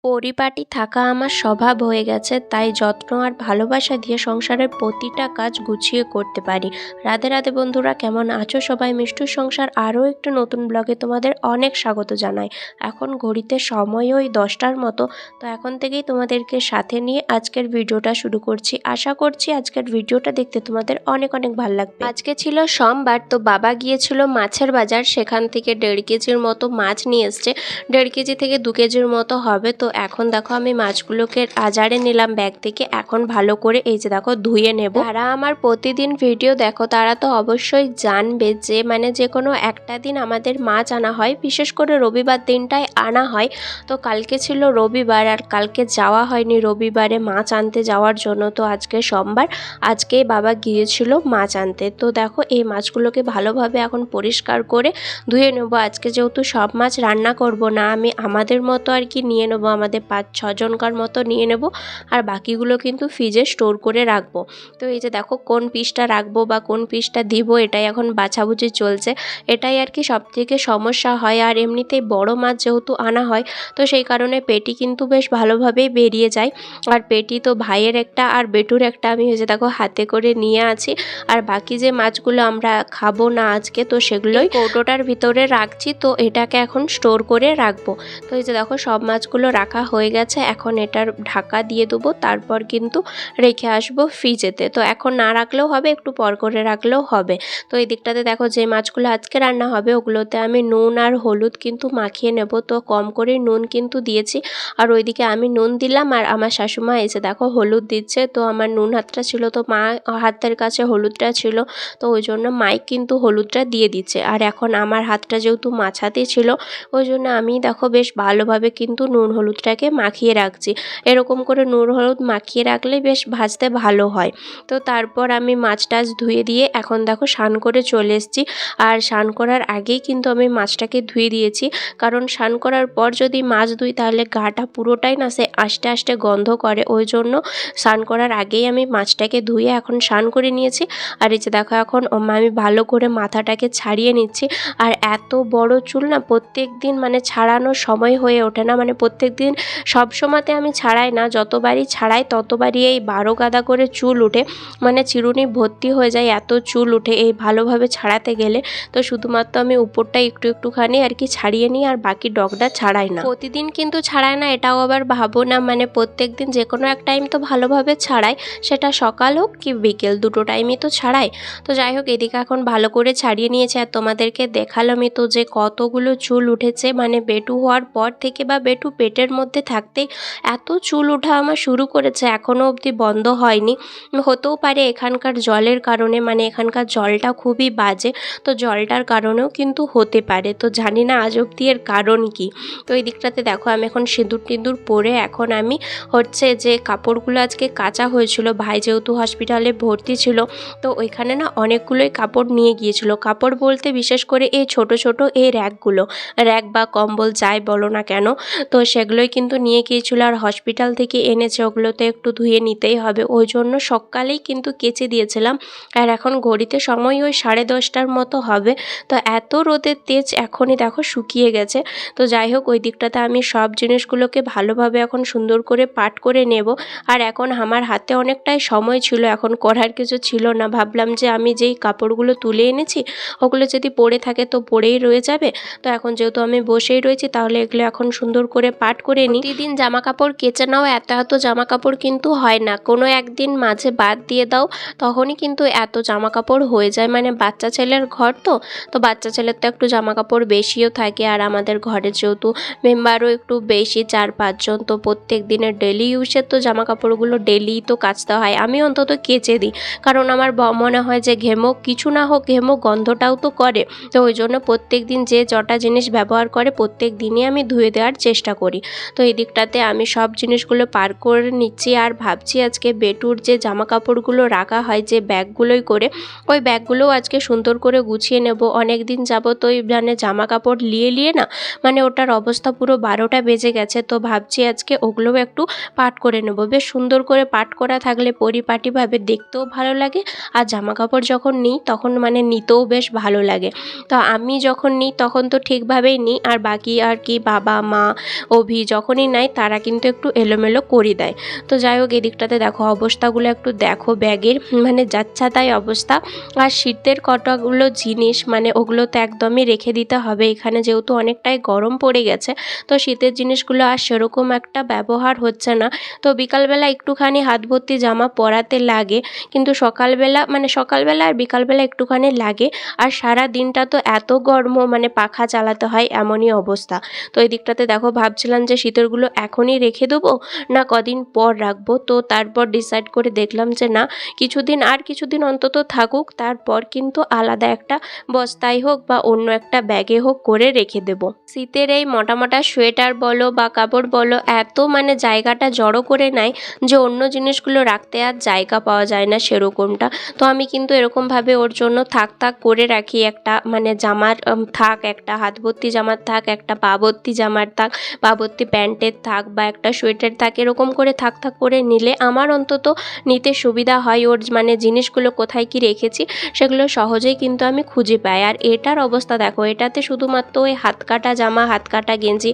পরিপাটি থাকা আমার স্বভাব হয়ে গেছে, তাই যত্ন আর ভালোবাসা দিয়ে সংসারের প্রতিটা কাজ গুছিয়ে করতে পারি। রাধে রাধে বন্ধুরা, কেমন আছো সবাই? মিষ্টুর সংসার আরও একটু নতুন ব্লগে তোমাদের অনেক স্বাগত জানাই। এখন ঘড়িতে সময় ওই 10টার মতো। তো এখন থেকেই তোমাদেরকে সাথে নিয়ে আজকের ভিডিওটা শুরু করছি। আশা করছি আজকের ভিডিওটা দেখতে তোমাদের অনেক অনেক ভালো লাগবে। আজকে ছিল সোমবার, তো বাবা গিয়েছিল মাছের বাজার, সেখান থেকে 1.5 কেজির মতো মাছ নিয়ে এসছে। 1.5 কেজি থেকে 2 কেজির মতো হবে। তো এখন দেখো আমি মাছগুলোকে আজারে নিলাম ব্যাগ থেকে। এখন ভালো করে এই যে দেখো ধুয়ে নেব। যারা আমার প্রতিদিন ভিডিও দেখো তারা তো অবশ্যই জানবে যে যে কোনো একটা দিন আমাদের মাছ আনা হয়, বিশেষ করে রবিবার দিনটাই আনা হয়। তো কালকে ছিল রবিবার আর কালকে যাওয়া হয়নি রবিবারে মাছ আনতে যাওয়ার জন্য। তো আজকে সোমবার, আজকেই বাবা গিয়েছিল মাছ আনতে। তো দেখো এই মাছগুলোকে ভালোভাবে এখন পরিষ্কার করে ধুয়ে নেবো। আজকে যেহেতু সব মাছ রান্না করব না, আমি আমাদের মতো আর কি নিয়ে নেবো, আমাদের 5-6 জনকার মতো নিয়ে নেব। আর বাকিগুলো কিন্তু ফ্রিজে স্টোর করে রাখবো। তো এই যে দেখো কোন পিসটা রাখবো বা কোন পিসটা দিব, এটাই এখন বাছাবুছি চলছে। এটাই আর কি সব থেকে সমস্যা হয়। আর এমনিতেই বড় মাছ যেহেতু আনা হয়, তো সেই কারণে পেটি কিন্তু বেশ ভালোভাবেই বেরিয়ে যায়। আর পেটি তো ভাইয়ের একটা আর বেটুর একটা আমি এই যে দেখো হাতে করে নিয়ে আছি। আর বাকি যে মাছগুলো আমরা খাবো না আজকে, তো সেগুলোই কৌটোটার ভিতরে রাখছি। তো এটাকে এখন স্টোর করে রাখবো। তো এই যে দেখো সব মাছগুলো রাখা হয়ে গেছে। এখন এটার ঢাকা দিয়ে দেবো, তারপর কিন্তু রেখে আসবো ফ্রিজেতে। তো এখন না রাখলেও হবে, একটু পর করে রাখলেও হবে। তো এই দিকটাতে দেখো যে মাছগুলো আজকে রান্না হবে ওগুলোতে আমি নুন আর হলুদ কিন্তু মাখিয়ে নেব। তো কম করে নুন কিন্তু দিয়েছি। আর ওইদিকে আমি নুন দিলাম আর আমার শাশুমা এসে দেখো হলুদ দিচ্ছে। তো আমার নুন হাতটা ছিল, তো মা হাতের কাছে হলুদটা ছিল, তো ওই জন্য মাই কিন্তু হলুদটা দিয়ে দিচ্ছে। আর এখন আমার হাতটা যেহেতু মাছাতে ছিল, ওই জন্য আমি দেখো বেশ ভালোভাবে কিন্তু নুন হলুদটাকে মাখিয়ে রাখছি। এরকম করে নুন হলুদ মাখিয়ে রাখলে বেশ ভাজতে ভালো হয়। তো তারপর আমি মাছ টাছ ধুয়ে দিয়ে এখন দেখো স্নান করে চলে এসেছি। আর স্নান করার আগেই কিন্তু আমি মাছটাকে ধুয়ে দিয়েছি, কারণ স্নান করার পর যদি মাছ ধুই তাহলে গাটা পুরোটাই না সে আস্তে আস্তে গন্ধ করে। ওই জন্য স্নান করার আগেই আমি মাছটাকে ধুয়ে এখন স্নান করে নিয়েছি। আর এই যে দেখো এখন আমি ভালো করে মাথাটাকে ছাড়িয়ে নিচ্ছি। আর এত বড় চুল না প্রত্যেক দিন ছাড়ানোর সময় হয়ে ওঠে না। প্রত্যেক দিন সব সময়তে আমি ছাড়াই না, যতবারই ছাড়াই ততবারই এই 12 গাদা করে চুল উঠে, চিরুনি ভর্তি হয়ে যায়, এত চুল উঠে এই ভালোভাবে ছাড়াতে গেলে। তো শুধুমাত্র আমি উপরটা একটু একটুখানি আর কি ছাড়িয়ে নিই, আর বাকি ডগটা ছাড়াই না। প্রতিদিন কিন্তু ছাড়াই না, এটাও আবার ভাবো না, প্রত্যেক দিন যে কোনো এক টাইম তো ভালোভাবে ছাড়াই, সেটা সকাল হোক কি বিকেল, দুটো টাইমই তো ছাড়াই। তো যাই হোক এদিকে এখন ভালো করে ছাড়িয়ে নিয়েছে। আর তোমাদেরকে দেখালামই তো যে কতগুলো চুল উঠেছে, বেটু হওয়ার পর থেকে বা বেটু পেটের মধ্যে থাকতেই এত চুল ওঠা আমার শুরু করেছে, এখনও অবধি বন্ধ হয়নি। হতেও পারে এখানকার জলের কারণে, এখানকার জলটা খুবই বাজে, তো জলটার কারণেও কিন্তু হতে পারে। তো জানি না আজ অবধি এর কারণ কি। তো এই দিকটাতে দেখো আমি এখন সিঁদুর টিঁদুর পরে এখন আমি যে কাপড়গুলো আজকে কাচা হয়েছিল, ভাই যেহেতু হসপিটালে ভর্তি ছিল, তো ওইখানে না অনেকগুলোই কাপড় নিয়ে গিয়েছিল। কাপড় বলতে বিশেষ করে এই ছোট ছোট এই র্যাকগুলো, র্যাক বা কম্বল যাই বলো না কেন, তো সেগুলোই কিন্তু নিয়ে গিয়েছিল। আর হসপিটাল থেকে এনেছে, ওগুলোতে একটু ধুয়ে নিতেই হবে, ওই জন্য সকালেই কিন্তু কেচে দিয়েছিলাম। আর এখন ঘড়িতে সময় ওই 10:30টার মতো হবে। তো এত রোদের তেজ, এখনই দেখো শুকিয়ে গেছে। তো যাই হোক ওই দিকটাতে আমি সব জিনিসগুলোকে ভালোভাবে এখন সুন্দর করে পাট করে নেব। আর এখন আমার হাতে অনেকটাই সময় ছিল, এখন করার কিছু ছিল না। ভাবলাম যে আমি যেই কাপড়গুলো তুলে এনেছি ওগুলো যদি পড়ে থাকে তো পড়েই রয়ে যাবে। তো এখন যেহেতু আমি বসেই রয়েছি, তাহলে এগুলো এখন সুন্দর করে পাট করে নিই। প্রতিদিন জামা কাপড় কেচে নাও, এত জামা কাপড় কিন্তু হয় না, কোনো একদিন মাঝে বাদ দিয়ে দাও, তখনই কিন্তু এত জামা কাপড় হয়ে যায়। বাচ্চা ছেলের ঘর তো বাচ্চা ছেলের তো একটু জামা কাপড় বেশিও থাকে। আর আমাদের ঘরে যেহেতু মেম্বারও একটু বেশি, 4-5 জন, তো প্রত্যেক দিনের ডেলি ইউজের তো জামা কাপড়গুলো ডেলি তো কাচতে হয়। আমি অন্তত কেচে দিই, কারণ আমার মনে হয় যে ঘেমো কিছু না হোক, ঘেমো গন্ধটাও তো করে। তো ওই জন্য প্রত্যেক দিন যে জটা জিনিস ব্যবহার করে প্রত্যেক দিনই আমি ধুয়ে দেওয়ার চেষ্টা করি। তো এই দিকটাতে আমি সব জিনিসগুলো পার করে নিচ্ছি। আর ভাবছি আজকে বেটুর যে জামা কাপড়গুলো রাখা হয় যে ব্যাগগুলোই করে, ওই ব্যাগগুলোও আজকে সুন্দর করে গুছিয়ে নেব। অনেক দিন যাবত ওই জামা কাপড় নিয়ে না ওটার অবস্থা পুরো 12টা বেজে গেছে। তো ভাবছি আজকে ওগুলোও একটু পাট করে নেব। বেশ সুন্দর করে পাট করা থাকলে পরিপাটিভাবে দেখতেও ভালো লাগে, আর জামা কাপড় যখন নিই তখন নিতেও বেশ ভালো লাগে। তো আমি যখন নিই তখন তো ঠিকভাবেই নিই, আর বাকি আর কি বাবা মা অভি যখনই নেয় তারা কিন্তু একটু এলোমেলো করে দেয়। তো যাই হোক এদিকটাতে দেখো অবস্থাগুলো একটু দেখো ব্যাগের, মানে যাচ্ছা তাই অবস্থা। আর শীতের কতগুলো জিনিস মানে ওগুলো তো একদমই রেখে দিতে হবে এখানে, যেহেতু অনেকটাই গরম পড়ে গেছে। তো শীতের জিনিসগুলো আর সেরকম একটা ব্যবহার হচ্ছে না। তো বিকালবেলা একটুখানি হাত ভর্তি জামা পরাতে লাগে, কিন্তু সকালবেলা আর বিকালবেলা একটুখানি লাগে। আর সারা দিনটা তো এত গরম, মানে পাখা চালাতে হয় এমনই অবস্থা। তো এই দিকটাতে দেখো ভাবছিলাম যে শীতেরগুলো এখনই রেখে দেবো না কদিন পর রাখবো। তো তারপর ডিসাইড করে দেখলাম যে না, কিছুদিন অন্তত থাকুক, তারপর কিন্তু আলাদা একটা বস্তায় হোক বা অন্য একটা ব্যাগে হোক করে রেখে দেবো। শীতের এই মোটা সোয়েটার বলো বা কাপড় বলো এত মানে জায়গাটা জড়ো করে নেয় যে অন্য জিনিসগুলো রাখতে আর জায়গা পাওয়া যায় না সেরকমটা। তো আমি কিন্তু এরকমভাবে ওর জন্য থাক করে রাখি, একটা মানে জামার থাক, একটা হাত ভর্তি জামার থাক, একটা পা ভর্তি জামার থাক, পা ভর্তি প্যান্টের থাক বা একটা সোয়েটার থাক, এরকম করে থাক করে নিলে আমার অন্তত নিতে সুবিধা হয়। ওর মানে জিনিসগুলো কোথায় কি রেখেছি সেগুলো সহজেই কিন্তু আমি খুঁজে পাই। আর এটার অবস্থা দেখো, এটাতে শুধুমাত্র ওই হাত কাটা জামা, হাত কাটা গেঞ্জি,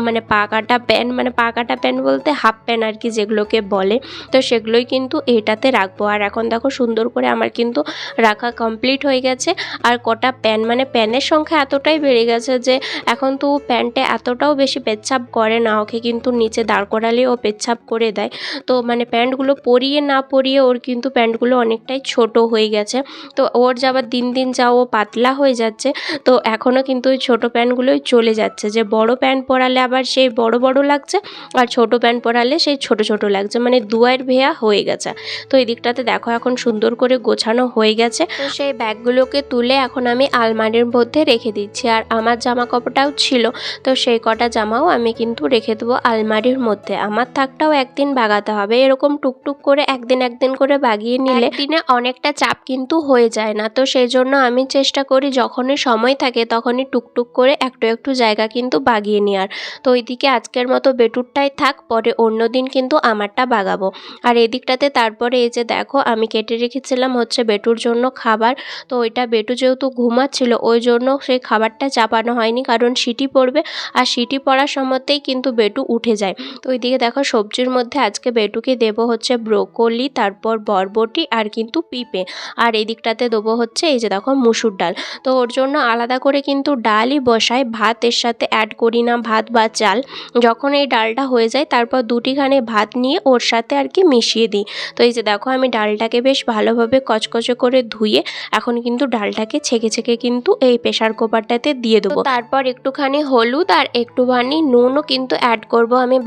মানে পা কাটা প্যান্ট, মানে পা কাটা প্যান্ট বলতে হাফ প্যান্ট আর কি যেগুলোকে বলে, তো সেগুলোই কিন্তু এটাতে রাখবো। আর এখন দেখো সুন্দর করে আমার কিন্তু রাখা কমপ্লিট হয়ে গেছে। আর কটা প্যান্ট, মানে প্যানের সংখ্যা এতটাই বেড়ে গেছে যে এখন তো প্যান্টে এতটাও বেশি পেচ্ছাপ করে না, ওকে কিন্তু নিচে দাঁড় করালে ও পেচ্ছাপ করে দেয়। তো মানে প্যান্টগুলো পরিয়ে না পরিয়ে ওর কিন্তু প্যান্টগুলো অনেকটাই ছোট হয়ে গেছে। তো ওর যাবার দিন যা ও পাতলা হয়ে যাচ্ছে, তো এখনও কিন্তু ওই ছোটো প্যান্টগুলোই চলে যাচ্ছে, যে বড় প্যান্ট পরালে আবার সেই বড় লাগছে আর ছোট প্যান্ট পরালে সেই ছোট লাগছে, মানে দুয়ের ভেয়া হয়ে গেছে। তো এই দিকটাতে দেখো এখন সুন্দর করে গোছানো হয়ে গেছে। তো সেই ব্যাগগুলোকে তুলে এখন আমি আলমারির মধ্যে রেখে দিচ্ছি। আর আমার জামা কাপড়টাও ছিল, তো সেই কটা জামাও আমি কিন্তু রেখে দেবো আলমারির মধ্যে। আমার থাকটাও একদিন বাগাতে হবে, এরকম টুকটুক করে একদিন করে বাগিয়ে নিলে দিনে অনেকটা চাপ কিন্তু হয়ে যায় না। তো সেই জন্য আমি চেষ্টা করি যখনই সময় থাকে তখনই টুকটুক করে একটু জায়গা কিন্তু বাগিয়ে নেওয়ার। তো ওইদিকে আজকের মতো বেটুরটাই থাক, পরে অন্য দিন কিন্তু আমারটা বাগাবো। আর এদিকটাতে তারপরে এই যে দেখো আমি কেটে রেখেছিলাম হচ্ছে বেটুর জন্য খাবার। তো ওইটা বেটু যেহেতু ঘুমাচ্ছিল ওই জন্য সেই খাবারটা চাপানো হয়নি, কারণ সিটি পড়বে, আর সিটি পড়ার সময়তেই কিন্তু বেটু উঠে যায়। তো ওইদিকে দেখো সবজির মধ্যে আজকে বেটুকে দেবো হচ্ছে ব্রোকলি, তারপর বরবটি আর কিন্তু পিঁপে। আর এদিকটাতে দেবো হচ্ছে এই যে দেখো মুসুর ডাল। তো ওর জন্য আলাদা করে কিন্তু ডালই বসাই, ভাত এর সাথে অ্যাড করি না, ভাত বা চাল। যখন এই ডালটা হয়ে যায় তারপর দুটিখানে ভাত নিয়ে ওর সাথে আর কি মিশিয়ে দিই। তো এই যে দেখো আমি ডালটাকে বেশ ভালোভাবে কচকচে করে ধুয়ে এখন কিন্তু ডালটাকে ছেঁকে কিন্তু এই প্রেসার কুকারটাতে দিয়ে দেবো। তারপর একটুখানি হলুদ আর একটুখানি নুনও কিন্তু অ্যাড করব। আমি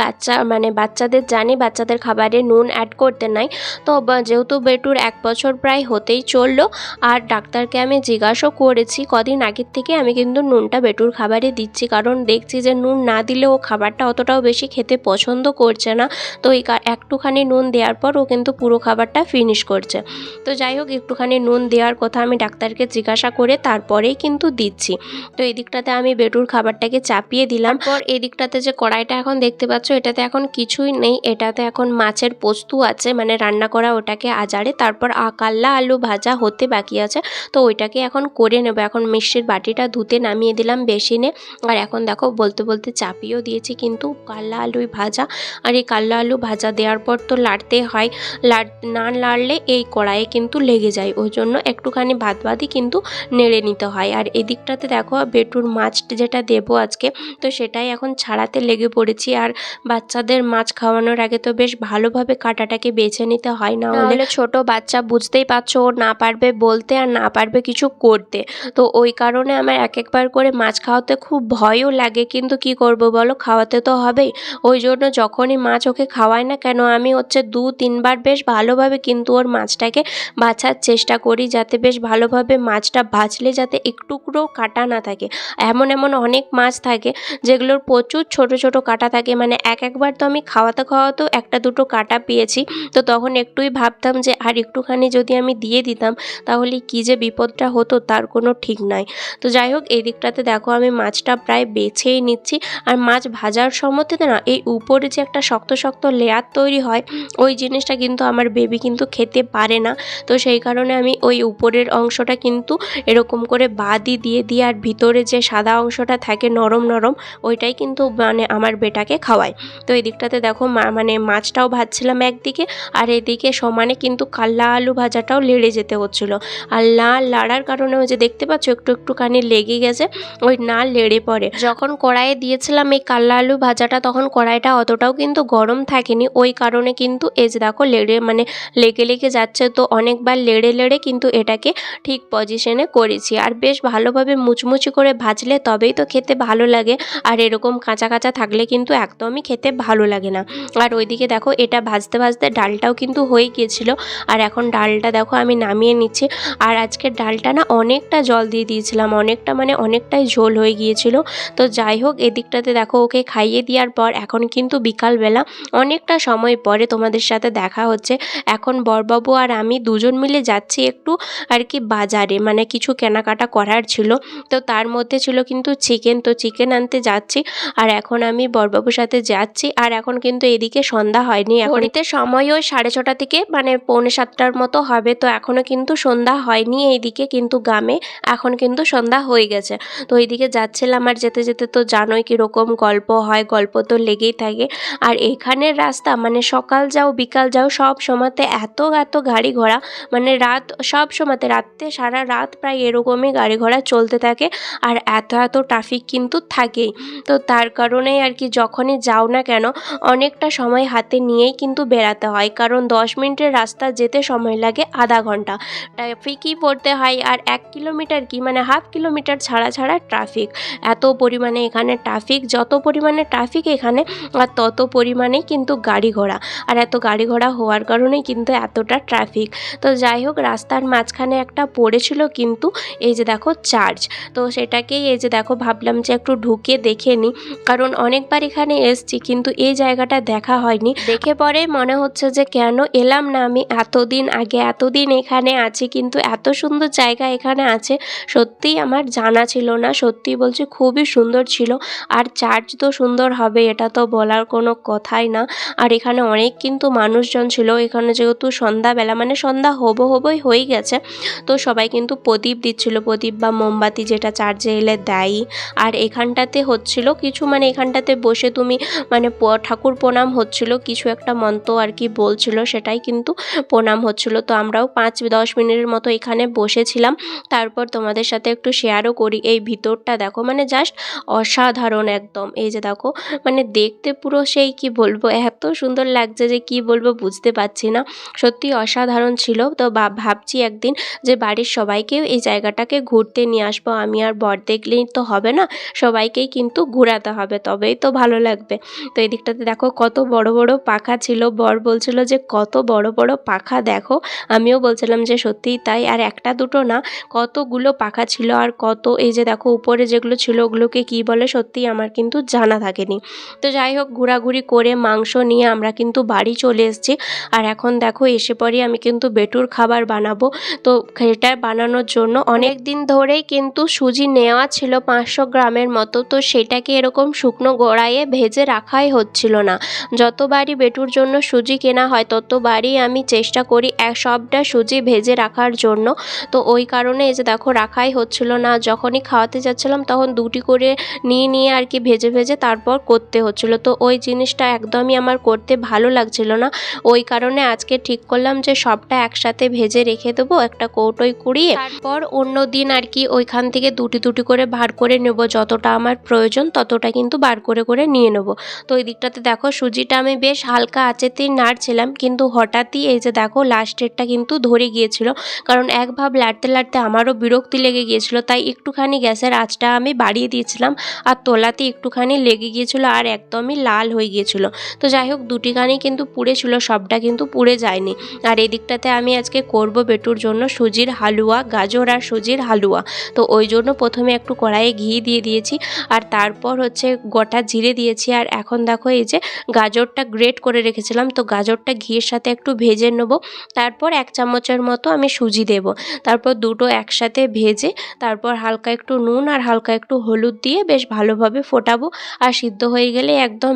বাচ্চাদের জানি বাচ্চাদের খাবারে নুন অ্যাড করতে নাই। তো যেহেতু বেটুর 1 বছর প্রায় হতেই চললো, আর ডাক্তারকে আমি জিজ্ঞাসাও করেছি কদিন আগের থেকে আমি কিন্তু নুনটা বেটুর খাবারে দিচ্ছি, কারণ দেখছি যে নুন না দিলে ও খাবারটা অতটাও বেশি খেতে পছন্দ করছে না। তো এই একটুখানি নুন দেওয়ার পর ও কিন্তু পুরো খাবারটা ফিনিশ করছে। তো যাই হোক একটুখানি নুন দেওয়ার কথা আমি ডাক্তারকে জিজ্ঞাসা করে তারপরেই কিন্তু দিচ্ছি। তো এই দিকটাতে আমি বেটুর খাবারটাকে চাপিয়ে দিলাম। পর এই দিকটাতে যে কড়াইটা এখন দেখতে পাচ্ছ এটাতে এখন কিছুই নেই, এটাতে এখন মাছের পোস্ত আছে, মানে রান্না করা ওটাকে আজারে। তারপর কাল্লা আলু ভাজা হতে বাকি আছে, তো ওইটাকে এখন করে নেব। এখন মিষ্টির বাটিটা ধুতে নামিয়ে দিলাম বেসিনে। আর এখন দেখো বলতে চাপিয়েও দিয়েছি কিন্তু কাল্লা আলুই ভাজা। আর এই কাল্লা আলু ভাজা দেওয়ার পর তো লাড়তে হয়, না লাড়লে এই কড়াইয়ে কিন্তু লেগে যায়, ওই জন্য একটুখানি বাদই কিন্তু নেড়ে নিতে হয়। আর এদিকটাতে দেখো বেটুর মাছ যেটা দেবো আজকে, তো সেটাই এখন ছাড়াতে লেগে পড়েছি। আর বাচ্চাদের মাছ খাওয়ানোর আগে তো বেশ ভালোভাবে কাঁটাটাকে বেছে নিতে হয়, না হলে ছোট বাচ্চা বুঝতেই পারছো ও না পারবে বলতে আর না পারবে কিছু করতে। তো ওই কারণে আমার একবার করে মাছ খাওয়াতে খুব ভয়ও লাগে, কিন্তু কি করব বলো, খাওয়াতে তো হবেই। ওই জন্য যখনই মাছ ওকে খাওয়াই না কেন আমি হচ্ছে 2-3 বার বেশ ভালোভাবে কিন্তু ওর মাছটাকে বাছার চেষ্টা করি, যাতে বেশ ভালোভাবে মাছটা বাছলে যাতে একটুকরো কাটা না থাকে। এমন অনেক মাছ থাকে যেগুলোর প্রচুর ছোট কাটা থাকে, মানে একবার তো আমি খাওয়াতেও 1-2 কাটা পেয়েছি। তো তখন একটুই ভাবতাম যে আর একটুখানি যদি আমি দিয়ে দিতাম তাহলে কি যে বিপদটা হতো তার কোনো ঠিক নাই। তো যাই হোক এই দিকটাতে দেখো আমি মাছটা প্রায় বেছেই নিচ্ছি। আর মাছ ভাজার সময়তে না এই উপরে যে একটা শক্ত লেয়ার তৈরি হয় ওই জিনিসটা কিন্তু আমার বেবি কিন্তু খেতে পারে না। তো সেই কারণে আমি ওই উপরের অংশটা কিন্তু এরকম করে দিয়ে আর ভিতরে যে সাদা অংশটা থাকে নরম ওইটাই কিন্তু মানে আমার বেটাকে খাওয়াই। তো এই দিকটাতে দেখো মানে মাছটাও ভাজছিলাম একদিকে, আর এদিকে সমানে কিন্তু কাল্লা আলু ভাজাটাও লেড়ে যেতে হচ্ছিলো। আর না লাড়ার কারণে ওই যে দেখতে পাচ্ছ একটুখানি লেগে গেছে, ওই না লেড়ে পড়ে। যখন কড়াইয়ে দিয়েছিলাম এই কাল্লা আলু ভাজাটা তখন কড়াইটা অতটাও কিন্তু গরম থাকেনি, ওই কারণে কিন্তু এই যে দেখো লেগে লেগে যাচ্ছে। তো অনেকবার লেড়ে কিন্তু এটাকে ঠিক পজিশনে করেছি। আর বেশ ভালোভাবে মুচমুচি করে ভাজলে তবেই তো খেতে ভালো লাগে, আর এরকম কাঁচা কাঁচা থাকলে কিন্তু একদমই খেতে ভালো লাগে না। আর ওইদিকে দেখো এটা ভাজতে ভাজতে ডালটাও কিন্তু হয়ে গিয়েছিল, আর এখন ডালটা দেখো আমি নামিয়ে নিচ্ছি। আর আজকের ডালটা না অনেকটা জল দিয়ে দিয়েছিলাম, অনেকটা মানে অনেকটাই ঝোল হয়ে গিয়েছিল। তো যাই হোক এদিকটাতে দেখো ওকে খাইয়ে দেওয়ার পর এখন কিন্তু বিকালবেলা অনেকটা সময় পরে তোমাদের সাথে দেখা হচ্ছে। এখন বরবাবু আর আমি দুজন মিলে যাচ্ছি একটু আর কি বাজারে, মানে কিছু কেনাকাটা করার ছিল। তো তার মধ্যে ছিল কিন্তু চিকেন, তো চিকেন আনতে যাচ্ছি। আর এখন আমি বরবাবুর সাথে যাচ্ছি। আর এখন কিন্তু এদিকে সন্ধ্যা হয়নি, ঘড়িতে সময় ওই 6:30 থেকে মানে 6:45 মতো হবে। তো এখনও কিন্তু সন্ধ্যা হয়নি এইদিকে, কিন্তু গ্রামে এখন কিন্তু সন্ধ্যা হয়ে গেছে। তো এইদিকে যাচ্ছিলাম, আর যেতে যেতে তো জানোই কীরকম গল্প হয়, গল্প তো লেগেই থাকে। আর এখানের রাস্তা মানে সকাল যাও বিকাল যাও সব সময়তে এত গাড়ি ঘোড়া, মানে সব সময়তে রাত্রে সারা রাত প্রায় এরকমই গাড়ি ঘোড়া চলতে থাকে। আর এত ট্রাফিক কিন্তু থাকেই। তো তার কারণেই আর কি যখনই যাও না কেন অনেকটা সময় হাতে নিয়েই কিন্তু বেরাতে হয়, কারণ 10 মিনিটের রাস্তা যেতে সময় লাগে আধা ঘন্টা। ট্রাফিকই পড়তে হয়, আর 1 কিলোমিটার কি মানে হাফ কিলোমিটার ছাড়া ট্রাফিক। এত পরিমাণে এখানে ট্রাফিক, যত পরিমাণে ট্রাফিক এখানে আর তত পরিমাণেই কিন্তু গাড়ি ঘোড়া, আর এত গাড়ি ঘোড়া হওয়ার কারণেই কিন্তু এতটা ট্রাফিক। তো যাই হোক রাস্তার মাঝখানে একটা পড়েছিল কিন্তু এই যে দেখো চার্চ, তো সেটাকেই এই যে দেখো ভাবলাম যে একটু ঢুকে দেখে নিই, কারণ অনেকবার এখানে এসছি কিন্তু এই জায়গাটা দেখা হয়নি। দেখে পরে মনে হচ্ছে যে কেন এলাম না আমি এতদিন আগে, এতদিন এখানে আছি কিন্তু এত সুন্দর জায়গা এখানে আছে সত্যিই আমার জানা ছিল না। সত্যি বলছি খুবই সুন্দর ছিল, আর চার্চ তো সুন্দর হবে এটা তো বলার কোনো কথাই না। আর এখানে অনেক কিন্তু মানুষজন ছিল, এখানে যেহেতু সন্ধ্যাবেলা মানে সন্ধ্যা হবই হয়ে গেছে, তো সবাই কিন্তু প্রদীপ দিচ্ছিল, প্রদীপ বা মোমবাতি যেটা চার্চে এলে দেয়। আর এখানটাতে হচ্ছিল কিছু মানে এখানটাতে বসে তুমি মানে ঠাকুর প্রণাম হচ্ছিল, কিছু একটা মন্ত্র আর কি বলছিল সেটাই কিন্তু প্রণাম হচ্ছিল। তো আমরাও 5-10 মিনিটের মতো এখানে বসেছিলাম। তারপর তোমাদের সাথে একটু শেয়ারও করি। এই ভিতরটা দেখো মানে জাস্ট অসাধারণ একদম। এই যে দেখো মানে দেখতে পুরো সেই কি বলবো এত সুন্দর লাগছে যে কি বলবো বুঝতে পারছি না, সত্যি অসাধারণ ছিল। তো ভাবছি একদিন যে বাড়ির সবাইকেও এই জায়গাটাকে ঘুরতে নিয়ে আসবো। আমি আর বর দেখলেই তো হবে না, সবাইকেই কিন্তু ঘোরাতে হবে তবেই তো ভালো লাগবে। তো এই দিকটাতে দেখো কত বড় বড় পাখা ছিল, বর বলছিল যে কত বড় বড় পাখা দেখো, আমিও বলছিলাম যে সত্যিই তাই। আর একটা দুটো না কতগুলো পাখা ছিল, আর কত এই যে দেখো উপরে যেগুলো ছিল ওগুলোকে কি বলে সত্যিই আমার কিন্তু জানা থাকেনি। তো যাই হোক ঘোরাঘুরি করে মাংস নিয়ে আমরা কিন্তু বাড়ি চলে এসেছি। আর এখন দেখো এসে পরে আমি কিন্তু বেটুর খাবার বানাবো। তো সেটা বানানোর জন্য অনেক দিন ধরেই কিন্তু সুজি নেওয়া ছিল 500 গ্রামের মতো, তো সেটাকে এরকম শুকনো কড়াইয়ে ভেজে রাখাই হচ্ছিল না। যতবারই বেটুর জন্য সুজি কেনা হয় ততবারই আমি চেষ্টা করি সবটা সুজি ভেজে রাখার জন্য। তো ওই কারণে এই যে দেখো রাখাই হচ্ছিল না, যখনই খাওয়াতে যাচ্ছিলাম তখন দুটি করে নিয়ে আর কি ভেজে তারপর করতে হচ্ছিল। তো ওই জিনিসটা একদমই আমার করতে ভালো লাগছিল না, ওই কারণে আজকে ঠিক করলাম যে সবটা একসাথে ভেজে রেখে দেবো একটা কৌটোয় কুড়িয়ে, তারপর অন্য দিন আর কি ওইখান থেকে দুটি করে বার করে নেব, যতটা আমার প্রয়োজন ততটা কিন্তু বার করে নিয়ে নেব। তো ওই দিকটাতে দেখো সুজিটা আমি বেশ হালকা আঁচেতেই নাড়ছিলাম, কিন্তু হঠাৎই এই যে দেখো লাস্টেরটা কিন্তু ধরে গিয়েছিল, কারণ এক ভাব লাড়তে আমারও বিরক্তি লেগে গিয়েছিল, তাই একটুখানি গ্যাসের আঁচটা আমি বাড়িয়ে দিয়েছিলাম, আর তোলাতে একটুখানি লেগে গিয়েছিল আর একদমই লাল হয়ে গিয়েছিল। তো যাই হোক দুটিখানি কিন্তু পুড়েছিল, সবটা কিন্তু পুড়ে যায়নি। আর এই দিকটাতে আমি আজকে করব বেটুর জন্য সুজির হালুয়া, গাজর আর সুজির হালুয়া। তো ওই জন্য প্রথমে একটু কড়াইয়ে ঘি দিয়ে দিয়েছি, আর তারপর হচ্ছে গোটা জিরে দিয়েছি। আর এখন দেখো এই যে গাজরটা গ্রেট করে রেখেছিলাম, তো গাজরটা ঘিয়ের সাথে একটু ভেজে নেব। তারপর 1 চামচের মতো আমি সুজি দেব, তারপর দুটো একসাথে ভেজে তারপর হালকা একটু নুন আর হালকা একটু হলুদ দিয়ে বেশ ভালোভাবে ফোটাবো। আর সিদ্ধ হয়ে গেলে একদম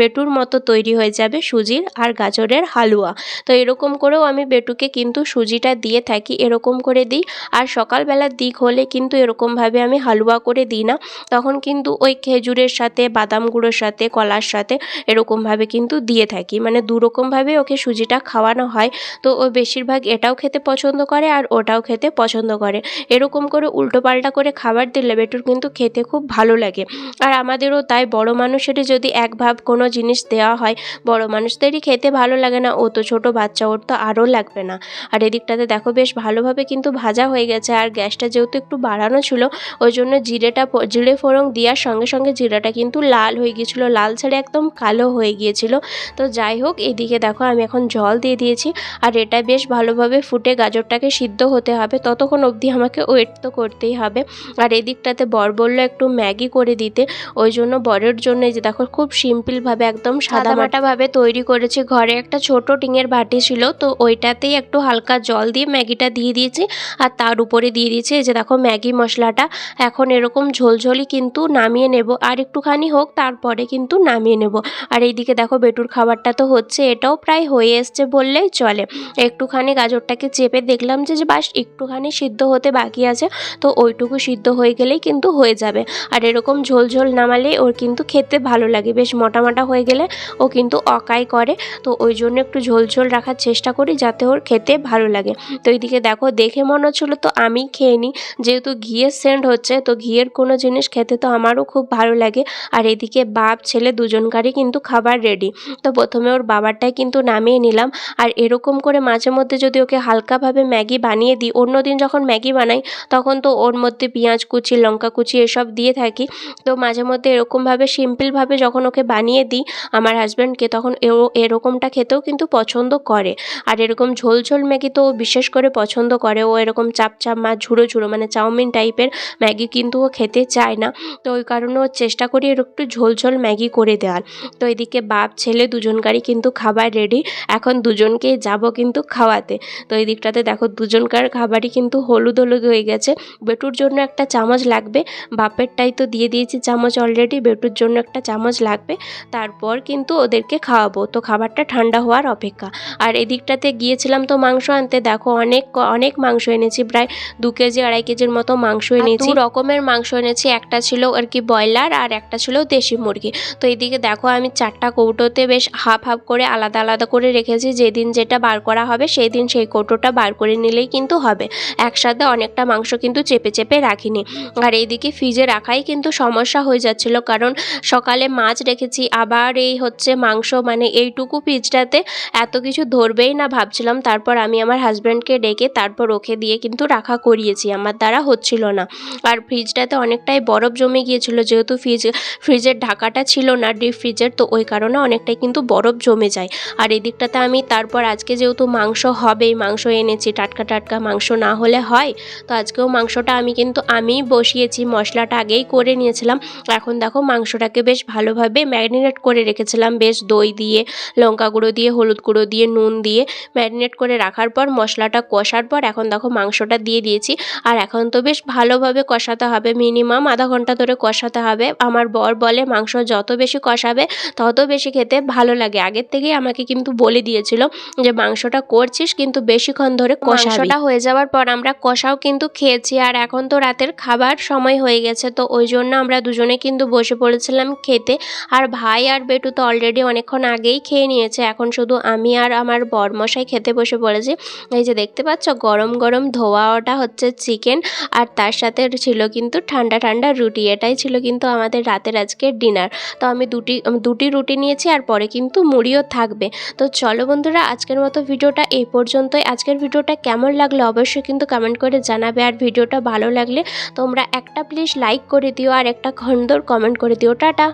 বেটুর মতো তৈরি হয়ে যাবে সুজির আর গাজরের হালুয়া। তো এরকম করেও আমি বেটুকে কিন্তু সুজিটা দিয়ে থাকি, এরকম করে দিই। আর সকালবেলার দিক হলে কিন্তু এরকমভাবে আমি হালুয়া করে দিই না, তখন কিন্তু ওই খেজুরের খেজুরের সাথে, বাদাম গুঁড়োর সাথে, কলার সাথে এরকমভাবে কিন্তু দিয়ে থাকি। মানে দুরকমভাবে ওকে সুজিটা খাওয়ানো হয়। তো ও বেশিরভাগ এটাও খেতে পছন্দ করে আর ওটাও খেতে পছন্দ করে। এরকম করে উল্টোপাল্টা করে খাবার দিলে বেটুর কিন্তু খেতে খুব ভালো লাগে। আর আমাদেরও তাই, বড় মানুষেরই যদি একভাব কোনো জিনিস দেওয়া হয়, বড় মানুষদেরই খেতে ভালো লাগে না, ও তো ছোট বাচ্চা, ওর তো আরও লাগবে না। আর এদিকটাতে দেখো বেশ ভালোভাবে কিন্তু ভাজা হয়ে গেছে। আর গ্যাসটা যেহেতু একটু বাড়ানো ছিল, ওই জন্য জিরে ফোড়ন দেওয়ার সঙ্গে সঙ্গে জিরাটা কিন্তু লাল হয়ে গিয়েছিলো, লাল ছেড়ে একদম কালো হয়ে গিয়েছিল। তো যাই হোক, এদিকে দেখো আমি এখন জল দিয়ে দিয়েছি। আর এটা বেশ ভালোভাবে ফুটে গাজরটাকে সিদ্ধ হতে হবে, ততক্ষণ অবধি আমাকে ওয়েট তো করতেই হবে। আর এদিকটাতে বর বললো একটু ম্যাগি করে দিতে, ওই জন্য বরের জন্য যে দেখো খুব সিম্পলভাবে একদম সাদামাটাভাবে তৈরি করেছি। ঘরে একটা ছোট টিঙের বাটি ছিল, তো ওইটাতেই একটু হালকা জল দিয়ে ম্যাগিটা দিয়ে দিয়েছি। আর তার উপরে দিয়ে দিয়েছি এই যে দেখো ম্যাগি মশলাটা। এখন এরকম ঝোলঝোলি কিন্তু নামিয়ে নেব, আর একটুখানি হোক তারপরে কিন্তু নামিয়ে নেব। আর এইদিকে দেখো বেটুর খাবারটা তো হচ্ছে, এটাও প্রায় হয়ে এসছে বললেই চলে। একটুখানি গাজরটাকে চেপে দেখলাম যে বাস একটুখানি সিদ্ধ হতে বাকি আছে, তো ওইটুকু সিদ্ধ হয়ে গেলেই কিন্তু হয়ে যাবে। আর এরকম ঝোল ঝোল নামালে ওর কিন্তু খেতে ভালো লাগে, বেশ মোটা মোটা হয়ে গেলে ও কিন্তু অকাই করে। তো ওই জন্য একটু ঝোল ঝোল রাখার চেষ্টা করি যাতে ওর খেতে ভালো লাগে। তো এইদিকে দেখো দেখে মনে হচ্ছিলো তো আমি খেয়ে নিই, যেহেতু ঘিয়ের সেন্ট হচ্ছে, তো ঘিয়ের কোনো জিনিস খেতে তো আমারও খুব ভালো লাগে। আর এদিকে বাপ ছেলে দুজনকারই কিন্তু খাবার রেডি। তো প্রথমে ওর বাবারটাই কিন্তু নামিয়ে নিলাম। আর এরকম করে মাঝে মধ্যে যদি ওকে হালকাভাবে ম্যাগি বানিয়ে দিই, অন্যদিন যখন ম্যাগি বানাই তখন তো ওর মধ্যে পেঁয়াজ কুচি, লঙ্কা কুচি এসব দিয়ে থাকি। তো মাঝে মধ্যে এরকমভাবে সিম্পলভাবে যখন ওকে বানিয়ে দিই আমার হাজব্যান্ডকে, তখন এরকমটা খেতেও কিন্তু পছন্দ করে। আর এরকম ঝোল ঝোল ম্যাগি তো ও বিশেষ করে পছন্দ করে। ও এরকম চাপ চাপ বা ঝুড়ো ঝুড়ো মানে চাউমিন টাইপের ম্যাগি কিন্তু ও খেতে চায় না। তো ওই কারণে ওর চেষ্টা করি এর একটু ঝোল ঝোল ম্যাগি করে দেওয়ার। তো এদিকে বাপ ছেলে দুজনকারই কিন্তু খাবার রেডি, এখন দুজনকেই যাব কিন্তু খাওয়াতে। তো এই দিকটাতে দেখো দুজনকার খাবারই কিন্তু হলুদ হলুদ হয়ে গেছে। বেটুর জন্য একটা চামচ লাগবে, বাপেরটাই তো দিয়ে দিয়েছি চামচ অলরেডি, বেটুর জন্য একটা চামচ লাগবে। তারপর কিন্তু ওদেরকে খাওয়াবো, তো খাবারটা ঠান্ডা হওয়ার অপেক্ষা। আর এদিকটাতে গিয়েছিলাম তো মাংস আনতে, দেখো অনেক মাংস এনেছি, প্রায় 2 কেজি 2.5 কেজির মতো মাংস এনেছি। 2 রকমের মাংস এনেছি, একটা ছিল আর কি ব্রয়লার আর একটা ছিল দেশি মুরগি। তো এইদিকে দেখো আমি 4টা কৌটোতে বেশ হাফ হাফ করে আলাদা আলাদা করে রেখেছি, যেদিন যেটা বার করা হবে সেই দিন সেই কৌটোটা বার করে নিলেই কিন্তু হবে। একসাথে অনেকটা মাংস কিন্তু চেপে চেপে রাখিনি। আর এইদিকে ফ্রিজে রাখাই কিন্তু সমস্যা হয়ে যাচ্ছিল, কারণ সকালে মাছ রেখেছি, আবার এই হচ্ছে মাংস, মানে এইটুকু ফ্রিজটাতে এত কিছু ধরবেই না ভাবছিলাম। তারপর আমি আমার হাজব্যান্ডকে ডেকে তারপর ওকে দিয়ে কিন্তু রাখা করিয়েছি, আমার দ্বারা হচ্ছিল না। আর ফ্রিজটাতে অনেকটাই বরফ জমে গিয়েছিল, যেহেতু ফ্রিজের ঢাকাটা ছিল না ডিপ ফ্রিজের, তো ওই কারণে অনেকটাই কিন্তু বরফ জমে যায়। আর এদিকটাতে আমি তারপর আজকে যেহেতু মাংস হবেই, মাংস এনেছি, টাটকা টাটকা মাংস না হলে হয়, তো আজকেও মাংসটা আমিই বসিয়েছি, মশলাটা আগেই করে নিয়েছিলাম। এখন দেখো মাংসটাকে বেশ ভালোভাবে ম্যারিনেট করে রেখেছিলাম, বেশ দই দিয়ে, লঙ্কা গুঁড়ো দিয়ে, হলুদ গুঁড়ো দিয়ে, নুন দিয়ে ম্যারিনেট করে রাখার পর মশলাটা কষার পর এখন দেখো মাংসটা দিয়ে দিয়েছি। আর এখন তো বেশ ভালোভাবে কষাতে হবে, মিনিমাম আধা ঘন্টা ধরে কষাতে হবে। আমার বর বলে মাংস যত বেশি কষাবে তত বেশি খেতে ভালো লাগে, আগের থেকেই আমাকে কিন্তু বলে দিয়েছিল যে মাংসটা করছিস কিন্তু বেশিক্ষণ ধরে কষাবি। মাংসটা হয়ে যাওয়ার পর আমরা কষাও কিন্তু খেয়েছি। আর এখন তো রাতের খাবার সময় হয়ে গেছে, তো ওই জন্য আমরা দুজনে কিন্তু বসে পড়েছিলাম খেতে। আর ভাই আর বেটু তো অলরেডি অনেকক্ষণ আগেই খেয়ে নিয়েছে, এখন শুধু আমি আর আমার বরমশাই খেতে বসে পড়েছি। এই যে দেখতে পাচ্ছ গরম গরম ধোয়া ওটা হচ্ছে চিকেন, আর তার সাথে ছিল কিন্তু ঠান্ডা ঠান্ডা রুটি। এটাই ছিল কিন্তু আমাদের রাতের আজকের ডিনার। তো আমি দুটি রুটি নিয়েছি, আর পরে কিন্তু মুড়িও থাকবে। তো চলো বন্ধুরা, আজকের মতো ভিডিওটা এই পর্যন্তই। আজকের ভিডিওটা কেমন লাগলো অবশ্যই কিন্তু কমেন্ট করে জানাবে। আর ভিডিওটা ভালো লাগলে তোমরা একটা প্লিজ লাইক করে দিও আর একটা সুন্দর কমেন্ট করে দিও। টাটা।